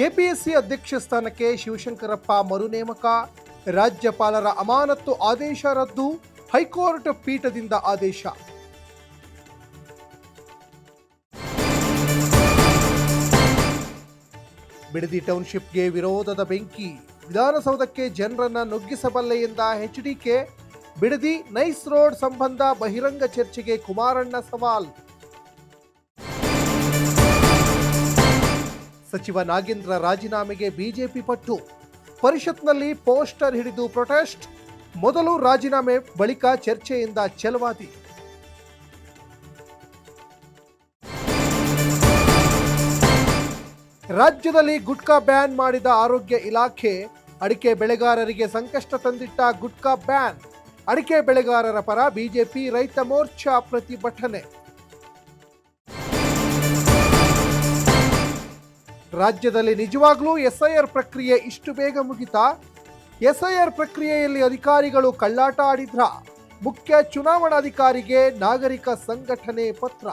KPSC ಅಧ್ಯಕ್ಷ ಸ್ಥಾನಕ್ಕೆ ಶಿವಶಂಕರಪ್ಪ ಮರು ನೇಮಕ, ರಾಜ್ಯಪಾಲರ ಅಮಾನತು ಆದೇಶ ರದ್ದು, ಹೈಕೋರ್ಟ್ ಪೀಠದಿಂದ ಆದೇಶ. ಬಿಡದಿ ಟೌನ್ಶಿಪ್ಗೆ ವಿರೋಧದ ಬೆಂಕಿ, ವಿಧಾನಸೌಧಕ್ಕೆ ಜನರನ್ನ ನುಗ್ಗಿಸಬಲ್ಲೆ ಎಂದ ಎಚ್ಡಿಕೆ. ಬಿಡದಿ ನೈಸ್ ರೋಡ್ ಸಂಬಂಧ ಬಹಿರಂಗ ಚರ್ಚೆಗೆ ಕುಮಾರಣ್ಣ ಸವಾಲ್. ಸಚಿವ ನಾಗೇಂದ್ರ ರಾಜೀನಾಮೆಗೆ ಬಿಜೆಪಿ ಪಟ್ಟು, ಪರಿಷತ್ನಲ್ಲಿ ಪೋಸ್ಟರ್ ಹಿಡಿದು ಪ್ರೊಟೆಸ್ಟ್. ಮೊದಲು ರಾಜೀನಾಮೆ, ಬಳಿಕ ಚರ್ಚೆಯಿಂದ ಛಲವಾದಿ. ರಾಜ್ಯದಲ್ಲಿ ಗುಟ್ಕಾ ಬ್ಯಾನ್ ಮಾಡಿದ ಆರೋಗ್ಯ ಇಲಾಖೆ, ಅಡಿಕೆ ಬೆಳೆಗಾರರಿಗೆ ಸಂಕಷ್ಟ ತಂದಿಟ್ಟ ಗುಟ್ಕಾ ಬ್ಯಾನ್. ಅಡಿಕೆ ಬೆಳೆಗಾರರ ಪರ ಬಿಜೆಪಿ ರೈತ ಮೋರ್ಚಾ ಪ್ರತಿಭಟನೆ. ರಾಜ್ಯದಲ್ಲಿ ನಿಜವಾಗ್ಲೂ ಎಸ್ಐಆರ್ ಪ್ರಕ್ರಿಯೆ ಇಷ್ಟು ಬೇಗ ಮುಗಿತಾ? ಎಸ್ಐಆರ್ ಪ್ರಕ್ರಿಯೆಯಲ್ಲಿ ಅಧಿಕಾರಿಗಳು ಕಳ್ಳಾಟ ಆಡಿದ್ರ? ಮುಖ್ಯ ಚುನಾವಣಾಧಿಕಾರಿಗೆ ನಾಗರಿಕ ಸಂಘಟನೆ ಪತ್ರ.